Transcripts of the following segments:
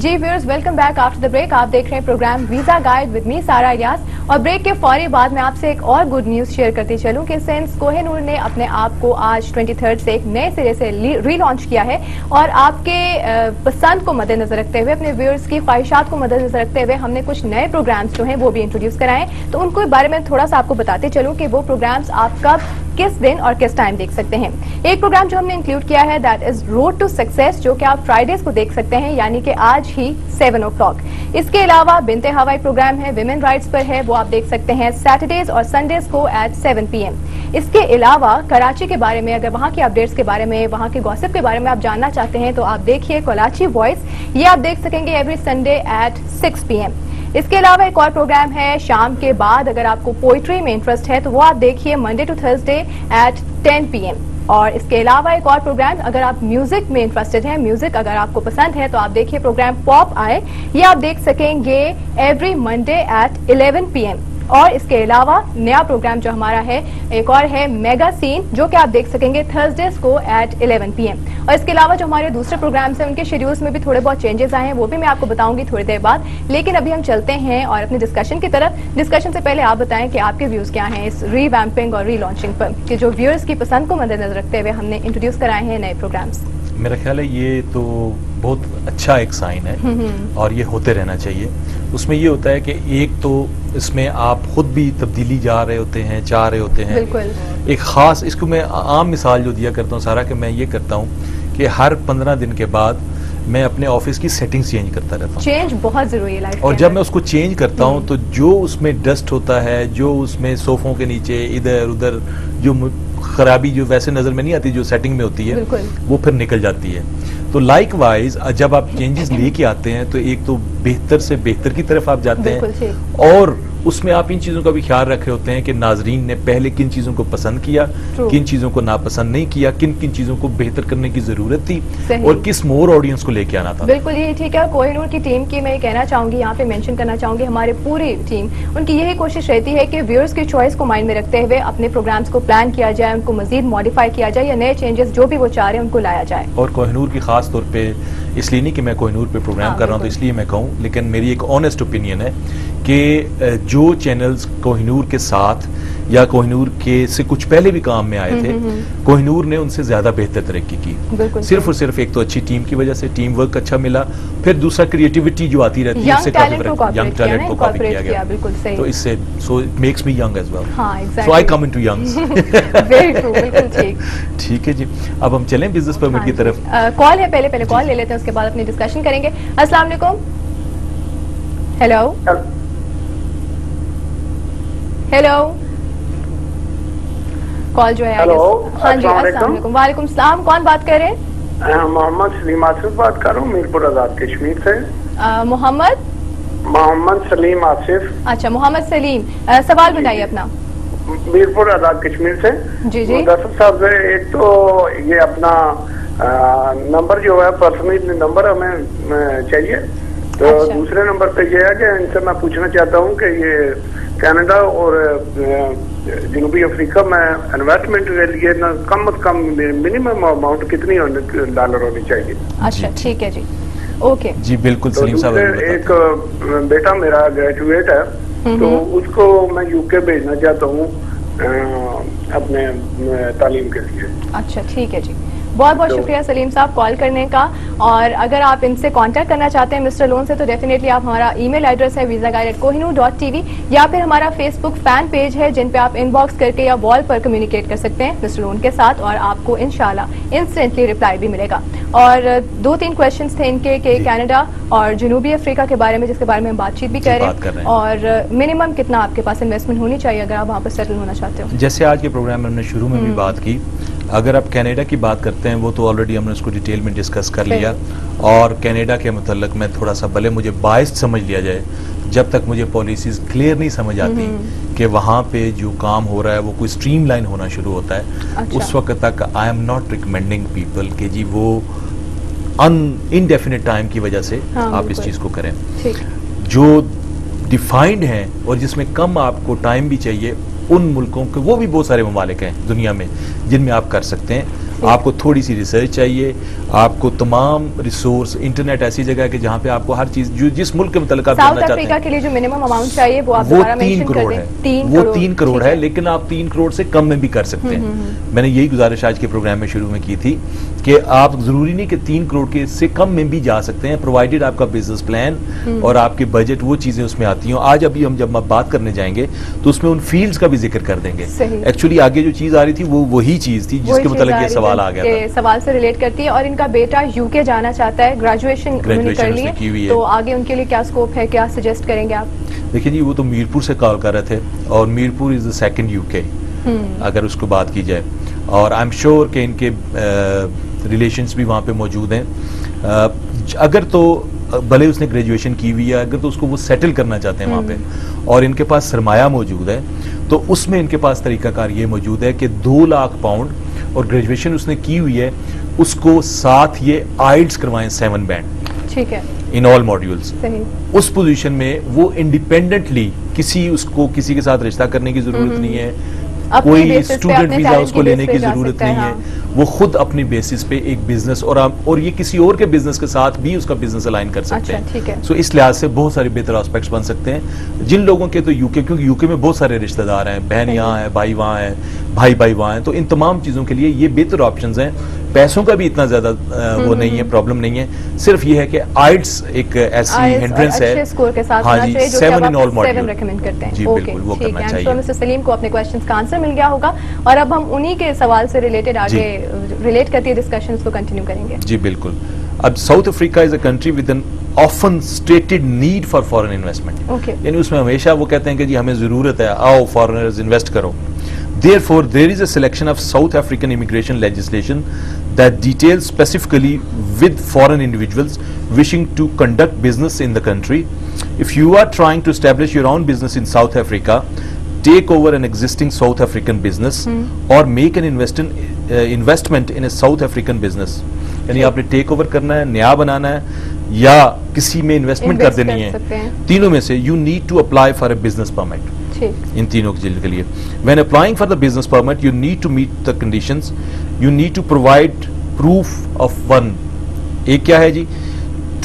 Ji viewers, welcome back after the break. आप देख रहे हैं programme visa guide with me Sara Ilyas. और ब्रेक के फौरी बाद मैं आपसे एक और गुड न्यूज शेयर करती चलूं कि सिंस कोहिनूर ने अपने आप को आज 23 से एक नए सिरे से रीलॉन्च किया है और आपके पसंद को मद्देनजर रखते हुए, अपने व्यूअर्स की ख्वाहिशात को मद्देनजर रखते हुए हमने कुछ नए प्रोग्राम्स जो हैं वो भी इंट्रोड्यूस कराए। तो उनको बारे में थोड़ा सा आपको बताते चलूं कि वो प्रोग्राम्स आप कब, किस दिन और किस टाइम देख सकते हैं। एक प्रोग्राम जो हमने इंक्लूड किया है that is road to success, जो कि आप फ्राइडेज को देख सकते हैं, यानी कि आज ही 7 o'clock। इसके अलावा बिनते हवाई प्रोग्राम है, विमेन राइट्स पर है, वो आप देख सकते हैं सैटरडेज और संडेज को एट 7 PM। इसके अलावा कराची के बारे में, अगर वहां की अपडेट्स के बारे में, वहां के गॉसिप के बारे में आप जानना चाहते हैं तो आप देखिए कराची वॉइस, ये आप देख सकेंगे एवरी संडे एट 6 PM। इसके अलावा एक और प्रोग्राम है शाम के बाद, अगर आपको पोइट्री में इंटरेस्ट है तो वो आप देखिए Monday to Thursday at 10 PM। और इसके अलावा एक और प्रोग्राम, अगर आप म्यूजिक में इंटरेस्टेड हैं, म्यूजिक अगर आपको पसंद है तो आप देखिए प्रोग्राम पॉप आए, ये आप देख सकेंगे एवरी मंडे एट 11 PM। और इसके अलावा नया प्रोग्राम जो हमारा है एक और है मेगा सीन, जो कि आप देख सकेंगे थर्सडेज को एट 11 PM। और इसके अलावा जो हमारे दूसरे प्रोग्राम्स हैं उनके शेड्यूल्स में भी थोड़े बहुत चेंजेस आए हैं, वो भी मैं आपको बताऊंगी थोड़ी देर बाद। लेकिन अभी हम चलते हैं और अपने डिस्कशन की तरफ। डिस्कशन से पहले आप बताएं कि आपके व्यूज क्या हैं इस रीवैम्पिंग और रीलॉन्चिंग पर, कि जो व्यूअर्स की पसंद को मद्देनजर रखते हुए हमने इंट्रोड्यूस कराए हैं नए प्रोग्राम्स। मेरा ख्याल है ये तो बहुत अच्छा एक साइन है और ये होते रहना चाहिए। उसमें ये होता है कि एक तो इसमें आप खुद भी तब्दीली जा रहे होते हैं, चाह रहे होते हैं। बिल्कुल। एक खास, इसको मैं आम मिसाल जो दिया करता हूँ सारा, कि मैं ये करता हूँ कि हर 15 दिन के बाद मैं अपने ऑफिस की सेटिंग्स चेंज करता रहता हूँ। चेंज बहुत जरूरी है लाइफ और जब मैं उसको चेंज करता हूँ तो जो उसमें डस्ट होता है, जो उसमें सोफों के नीचे इधर उधर जो खराबी जो वैसे नजर में नहीं आती, जो सेटिंग में होती है, वो फिर निकल जाती है। तो लाइक वाइज जब आप चेंजेस लेके आते हैं तो एक तो बेहतर से बेहतर की तरफ आप जाते हैं, और उसमें आप इन चीजों का भी ख्याल रखे होते हैं कि नाजरीन ने पहले किन चीजों को पसंद किया, किन चीजों को नापसंद नहीं किया, किन किन चीजों को बेहतर करने की जरूरत थी और किस मोर ऑडियंस को लेके आना था। बिल्कुल यही ठीक है। कोहिनूर की टीम की मैं कहना चाहूंगी, यहाँ पे मेंशन करना चाहूंगी, हमारी पूरी टीम, उनकी यही कोशिश रहती है कि व्यूअर्स की चॉइस को माइंड में रखते हुए अपने प्रोग्राम्स को प्लान किया जाए, उनको मजीद मॉडिफाई किया जाए या नए चेंजेस जो भी वो चाह रहे हैं उनको लाया जाए। और कोहिनूर की खास तौर पे इसलिए नहीं कि मैं कोहिनूर पे प्रोग्राम कर रहा हूँ तो इसलिए मैं कहूँ, लेकिन मेरी एक ऑनेस्ट ओपिनियन है कि जो चैनल्स कोहिनूर के साथ या कोहिनूर के से कुछ पहले भी काम में आए थे, कोहिनूर ने उनसे ज्यादा बेहतर तरक्की की। सिर्फ और सिर्फ एक तो अच्छी टीम की वजह से, टीम वर्क अच्छा मिला, फिर दूसरा क्रिएटिविटी जो आती रहती है, उससे काफी यंग टैलेंट को कॉपी किया गया। तो इससे so it makes me young as well, so I come into youngs. Very true, बिल्कुल ठीक। ठीक है जी, अब हम चलें बिजनेस परमिट की तरफ। कॉल है, पहले कॉल ले लेते हैं, उसके बाद अपनी डिस्कशन करेंगे। अस्सलाम वालेकुम। हेलो हेलो, कॉल जो है। हेलो, हाँ जी, अस्सलाम वालेकुम। वालेकुम सलाम, कौन बात कर रहे हैं? मोहम्मद सलीम आसिफ बात कर रहा हूँ, मीरपुर आजाद कश्मीर से। मोहम्मद सलीम आसिफ। अच्छा, मोहम्मद सलीम, सवाल बताइए अपना। मीरपुर आजाद कश्मीर से। जी जी। दरअसल साहब, एक तो ये अपना नंबर जो है, पर्सनल नंबर हमें चाहिए। तो अच्छा। दूसरे नंबर पे ये है कि इनसे मैं पूछना चाहता हूँ कि ये कनाडा और जनूबी अफ्रीका में इन्वेस्टमेंट के लिए ना कम से कम मिनिमम अमाउंट कितनी डॉलर होनी चाहिए? अच्छा, ठीक है जी, ओके जी, बिल्कुल सलीम साहब। एक बेटा मेरा ग्रेजुएट है, तो उसको मैं यूके भेजना चाहता हूँ अपने तालीम के लिए। अच्छा, ठीक है जी, बहुत बहुत शुक्रिया सलीम साहब कॉल करने का। और अगर आप इनसे कांटेक्ट करना चाहते हैं मिस्टर लोन से, तो डेफिनेटली आप, हमारा ईमेल एड्रेस है visaguide@kohinoor.tv, या फिर हमारा फेसबुक फैन पेज है जिन पे आप इनबॉक्स करके या वॉल पर कम्युनिकेट कर सकते हैं मिस्टर लोन के साथ, और आपको इंशाल्लाह इंस्टेंटली रिप्लाई भी मिलेगा। और 2-3 क्वेश्चंस थे इनके कि कनाडा और जनूबी अफ्रीका के बारे में, जिसके बारे में हम बातचीत भी कर रहे हैं, और मिनिमम कितना आपके पास इन्वेस्टमेंट होनी चाहिए अगर आप वहाँ पर सेटल होना चाहते हो। जैसे आज के प्रोग्राम में हमने शुरू में भी बात की, अगर आप कनाडा की बात करते हैं, वो तो ऑलरेडी हमने उसको डिटेल में डिस्कस कर लिया। और कनाडा के मतलब में थोड़ा सा, भले मुझे बायस्ड समझ लिया जाए, जब तक मुझे पॉलिसीज क्लियर नहीं समझ आती कि वहाँ पे जो काम हो रहा है वो कोई स्ट्रीमलाइन होना शुरू होता है, अच्छा। उस वक्त तक I am not recommending people कि जी वो इनडेफिनेट टाइम की वजह से आप इस चीज़ को करें। जो डिफाइंड है और जिसमें कम आपको टाइम भी चाहिए, उन मुल्कों के, वो भी बहुत सारे ममालिक हैं दुनिया में जिनमें आप कर सकते हैं। आपको थोड़ी सी रिसर्च चाहिए, आपको तमाम रिसोर्स, इंटरनेट ऐसी जगह है कि जहाँ पे आपको हर चीज जो जिस मुल्क के मतलब आप साउथ अफ्रीका के लिए जो मिनिमम अमाउंट चाहिए वो आप 3 करोड़ है। वो 3 करोड़ है, लेकिन आप 3 करोड़ से कम में भी कर सकते हैं। मैंने यही गुजारिश आज के प्रोग्राम में शुरू में की थी कि आप जरूरी नहीं कि 3 करोड़ के से कम में भी जा सकते हैं, प्रोवाइडेड आपका बिजनेस प्लान और आपके बजट, वो चीजें उसमें आती हैं। आज अभी हम जब बात करने जाएंगे तो उसमें उन फील्ड्स का भी जिक्र कर देंगे। एक्चुअली आगे जो चीज आ रही थी वो वही चीज थी जिसके मतलब ये सवाल आ गया था, सवाल से रिलेट करती है। और इनका बेटा यूके जाना चाहता है, ग्रेजुएशन कर ली, तो आगे उनके लिए क्या स्कोप है, क्या सजेस्ट करेंगे आप? देखिए जी, वो तो मीरपुर से कॉल कर रहे थे और Mirpur is the second UK अगर उसको बात की जाए, और आई एम श्योर कि इनके रिलेशंस भी वहाँ पे मौजूद हैं। अगर तो भले उसने ग्रेजुएशन की हुई है, अगर तो उसको वो सेटल करना चाहते हैं वहाँ पे और इनके पास सरमाया मौजूद है, तो उसमें इनके पास तरीकाकार ये मौजूद है कि 2 लाख पाउंड और ग्रेजुएशन उसने की हुई है, उसको साथ ये आइल्स करवाएं 7 बैंड, ठीक है, इन ऑल मॉड्यूल्स। उस पोजीशन में वो इंडिपेंडेंटली उसको किसी के साथ रिश्ता करने की जरूरत नहीं है, कोई स्टूडेंट वीजा उसको लेने की जरूरत नहीं है, वो खुद अपनी बेसिस पे एक बिजनेस और ये किसी और के बिजनेस के साथ भी उसका बिजनेस अलाइन कर सकते हैं। सो इस लिहाज से बहुत सारे बेहतर एस्पेक्ट्स बन सकते हैं। जिन लोगों के तो यूके, क्योंकि यूके में बहुत सारे रिश्तेदार हैं, बहन यहाँ है, भाई वहाँ है, भाई वहाँ है, तो इन तमाम चीजों के लिए ये बेहतर ऑप्शंस हैं। पैसों का भी इतना ज्यादा वो नहीं है, प्रॉब्लम नहीं है, सिर्फ ये है कि आइल्स एक ऐसी हिंड्रेंस है, स्कोर के साथ हाँ जी, 7 इन ऑल मॉड्यूल रेकमेंड करते हैं। जी बिल्कुल, वो करना चाहिए। मिस्टर सलीम को अपने क्वेश्चंस का आंसर मिल गया होगा और अब हम उन्हीं के सवाल से रिलेटेड आगे रिलेट करते हुए डिस्कशंस को कंटिन्यू करेंगे। जी बिल्कुल। अब South Africa is a country with an often stated need for foreign investment, यानी उसमें हमेशा वो कहते हैं कि जी हमें जरूरत है, आओ फॉरेनर्स इन्वेस्ट करो। Therefore, there is a selection of South African immigration legislation that details specifically with foreign individuals wishing to conduct business in the country. If you are trying to establish your own business in South Africa, take over an existing South African business or make an investment in a South African business. यानी आपने take over करना है, नया बनाना है या किसी में investment कर देनी है, तीनों में से you need to apply for a business permit. इन तीनों चीजों के लिए when applying for the business permit you need to meet the conditions, you need to provide proof of एक क्या है जी,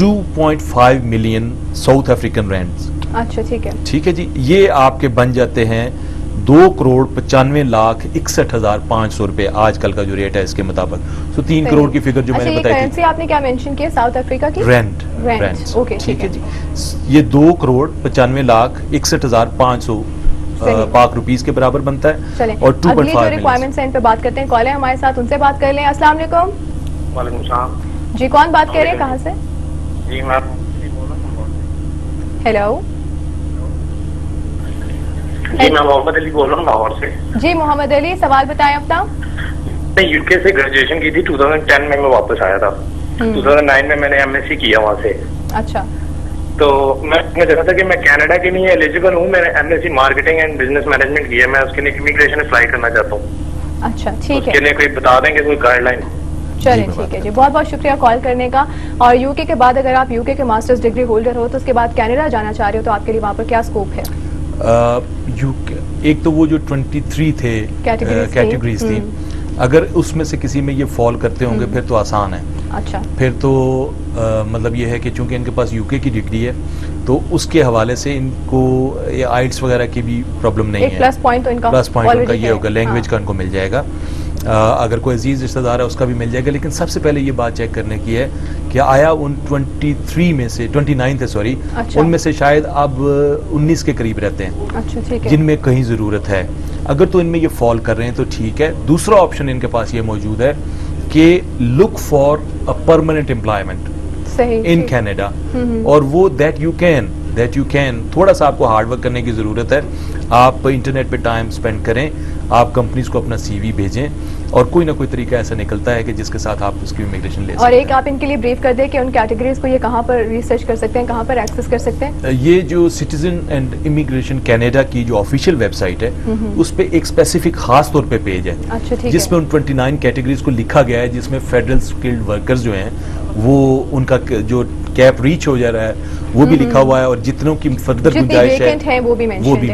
2.5 million South African rands। अच्छा ठीक है जी, ये आपके बन जाते हैं 2,95,61,500 रुपए आजकल का जो रेट है इसके मुताबिक। सो 3 करोड़ की फिगर जो मैंने बताई थी, आपने क्या मेंशन किया साउथ अफ्रीका की? रेंट। ठीक है जी, ये 2,95,61,500 पाक रुपीस के बराबर बनता है। और 2.5 रिक्वायरमेंट्स हैं, इन पे बात करते हैं। कॉल है हमारे साथ, उनसे बात कर लें। अस्सलाम वालेकुम। वालेकुम सलाम जी, कौन बात कर रहे हैं, कहाँ से? जी मैं हेलो जी, मैं मोहम्मद अली बोल रहा हूँ लाहौर से। जी मोहम्मद अली, सवाल बताएं अपना। मैं यूके से ग्रेजुएशन की थी 2010 में, मैं वापस आया था। 2009 में मैंने एमएससी किया वहाँ से। अच्छा, तो मैं चाहता था कि मैं कनाडा के लिए एलिजिबल हूँ, मैंने MSc marketing and business management किया, मैं उसके लिए इमिग्रेशन अप्लाई करना चाहता हूँ। अच्छा ठीक है, उसके लिए कोई बता देंगे कोई गाइडलाइन? चलिए ठीक है जी, बहुत बहुत शुक्रिया कॉल करने का। और यूके के बाद अगर आप यूके के मास्टर्स डिग्री होल्डर हो तो उसके बाद कनाडा जाना चाह रहे हो तो आपके लिए वहाँ पर क्या स्कोप है? एक तो वो जो 23 थे कैटेगरीज थी, अगर उसमें से किसी में ये फॉल करते होंगे फिर तो आसान है। अच्छा, फिर तो मतलब ये है कि चूंकि इनके पास यूके की डिग्री है तो उसके हवाले से इनको ये आइल्स वगैरह की भी प्रॉब्लम नहीं है। प्लस पॉइंट उनका ये होगा, लैंग्वेज का उनको मिल जाएगा। अगर कोई अजीज रिश्तेदार है उसका भी मिल जाएगा। लेकिन सबसे पहले ये बात चेक करने की है कि आया उन 23 में से 29 थे सॉरी, उनमें से शायद अब 19 के करीब रहते हैं। अच्छा ठीक है, जिनमें कहीं जरूरत है। अगर तो इनमें ये फॉल कर रहे हैं तो ठीक है। दूसरा ऑप्शन इनके पास ये मौजूद है कि look for a permanent employment in Canada, और वो दैट यू कैन थोड़ा सा आपको हार्डवर्क करने की जरूरत है। आप इंटरनेट पे टाइम स्पेंड करें, आप कंपनीज को अपना सीवी भेजें और कोई ना कोई तरीका ऐसा निकलता है कि जिसके साथ आप उसकी इमिग्रेशन ले सकते हैं। और एक आप इनके लिए ब्रीफ कर दें कि उन कैटेगरीज को ये कहाँ पर रिसर्च कर सकते हैं, कहाँ पर एक्सेस कर सकते हैं? ये जो सिटीजन एंड इमिग्रेशन कनाडा की जो ऑफिशियल वेबसाइट है उस पे एक स्पेसिफिक खास तौर पे पेज है। अच्छा ठीक है, जिसमें उन 29 कैटेगरीज को लिखा गया है, जिसमें फेडरल स्किल्ड वर्कर्स जो हैं वो उनका जो कैप रीच हो जा रहा है वो भी लिखा हुआ है, और जितनों की फर्दर गुंजाइश है वो भी मेंशन की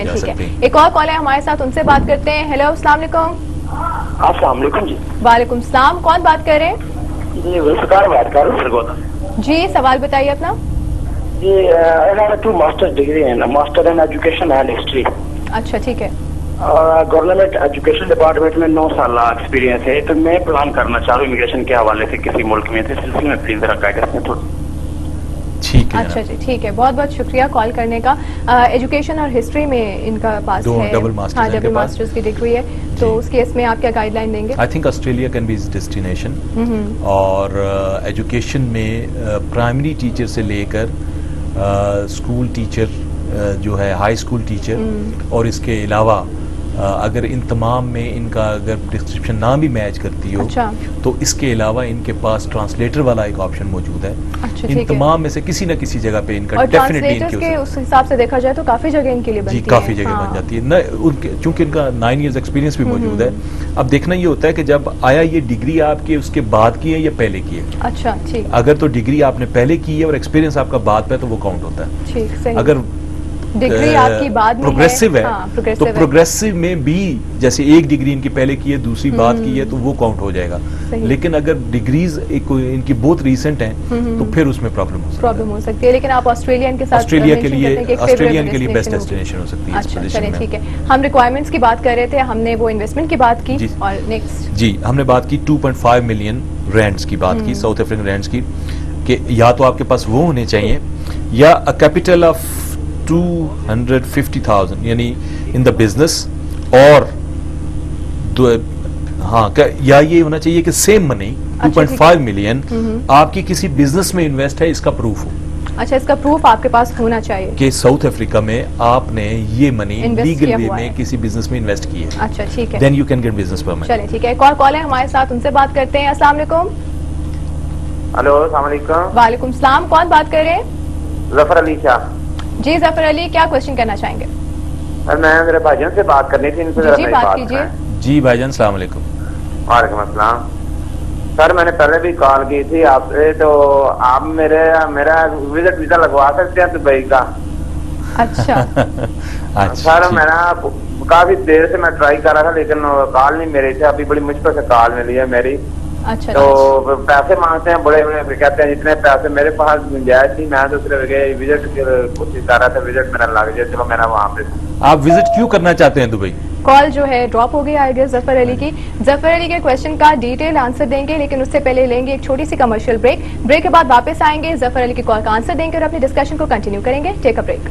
जा सकती है। एक और कॉल है हमारे साथ, उनसे बात करते हैं। हेलो अस्सलाम वालेकुम। अस्सलाम वालेकुम जी। वालेकुम सलाम, कौन बात कर रहे हैं? जी वल्फकार बात कर रहा हूँ। जी सवाल बताइए अपना। जी I have 2 मास्टर डिग्री है, master in education and history. अच्छा ठीक है। गवर्नमेंट एजुकेशन डिपार्टमेंट में 9 साल एक्सपीरियंस है, तो मैं प्लान करना चाह रहा हूँ इमिग्रेशन के हवाले से किसी मुल्क में, तो सिलसिले में प्लीज जरा गाइडेंस में थोड़ी। ठीक है। अच्छा जी ठीक है, बहुत बहुत शुक्रिया कॉल करने का। एजुकेशन और हिस्ट्री में इनका पास है, डबल मास्टर्स की डिग्री है, तो उस केस में आप क्या गाइडलाइन देंगे? I think Australia can be destination. और एजुकेशन में प्राइमरी टीचर से लेकर स्कूल टीचर जो है, हाई स्कूल टीचर, और इसके अलावा अगर इन तमाम में इनका अगर डिस्क्रिप्शन ना भी मैच करती हो, अच्छा। तो इसके अलावा इनके पास ट्रांसलेटर वाला एक ऑप्शन मौजूद है। अच्छा, इन तमाम में से किसी न किसी जगह पे इनका डेफिनेटली के उस हिसाब से देखा जाए तो काफी जगह इनके लिए बनती है। काफी जगह बन जाती है न, उनके चूंकि इनका 9 इयर्स एक्सपीरियंस भी मौजूद है। अब देखना ये होता है कि जब आया ये डिग्री आपके उसके बाद की है या पहले की है। अच्छा ठीक। अगर तो डिग्री आपने पहले की है और एक्सपीरियंस आपका बाद पे, तो वो काउंट होता है। ठीक, सही। अगर डिग्री आपकी बाद में प्रोग्रेसिव है, प्रोग्रेसिव तो प्रोग्रेसिव में भी जैसे एक डिग्री इनकी पहले की है, दूसरी बाद की है, तो वो काउंट हो जाएगा। लेकिन अगर डिग्रीज इनकी बहुत रीसेंट हैं, तो फिर उसमें प्रॉब्लम हो सकती है। लेकिन आप ऑस्ट्रेलियन के साथ ऑस्ट्रेलिया के लिए बेस्ट डेस्टिनेशन हो सकती है। अच्छा चलिए ठीक है। हम रिक्वायरमेंट्स की बात कर रहे थे, हमने वो इन्वेस्टमेंट की बात की, और नेक्स्ट जी हमने बात की 2.5 मिलियन रैंड्स की बात की, साउथ अफ्रीकन रैंड्स की, कि या तो आपके पास वो होने चाहिए या अ कैपिटल ऑफ 250,000 यानी इन द बिजनेस, और या ये होना चाहिए कि सेम मनी 2.5 मिलियन आपकी किसी बिजनेस में इन्वेस्ट है, इसका प्रूफ हो। अच्छा, इसका प्रूफ आपके पास होना चाहिए कि साउथ अफ्रीका में आपने ये मनी लीगल वे में किसी बिजनेस में इन्वेस्ट की है। अच्छा ठीक है, then you can get business permit. चलिए ठीक है, एक और कॉल है हमारे साथ, उनसे बात करते हैं। अस्सलाम वालेकुम। हेलो अस्सलाम वालेकुम। वालेकुम सलाम, कौन बात कर रहे हैं? जफर अली शाह। जी जफर अली, क्या क्वेश्चन करना चाहेंगे? मैं मेरे भाईजान से बात करनी थी, इनसे जी बात कीजिए। जी भाईजान सलाम वालेकुम। वालेकुम अस्सलाम। सर मैंने पहले भी कॉल की थी आपसे, तो आप मेरा विजिट वीजा लगवा सकते हैं दुबई का? अच्छा। सर मेरा काफी देर से मैं ट्राई कर रहा था, लेकिन कॉल नहीं मेरी थी, अभी बड़ी मुश्किल से कॉल मिली है मेरी। अच्छा, तो पैसे मांगते हैं बड़े बड़े, कहते हैं जितने पैसे मेरे पास गुंजाइश थी, मैं दूसरे विजिट कोशिश कर रहा था, विजिट मेरा लग जाए, चलो मैंने वहाँ पे। आप विजिट क्यों करना चाहते हैं दुबई? कॉल जो है ड्रॉप हो गई आई गेस जफर अली की। जफर अली के क्वेश्चन का डिटेल आंसर देंगे, लेकिन उससे पहले लेंगे एक छोटी सी कमर्शियल ब्रेक। ब्रेक के बाद वापस आएंगे, जफर अली की कॉल का आंसर देंगे और अपनी डिस्कशन को कंटिन्यू करेंगे। Take a break.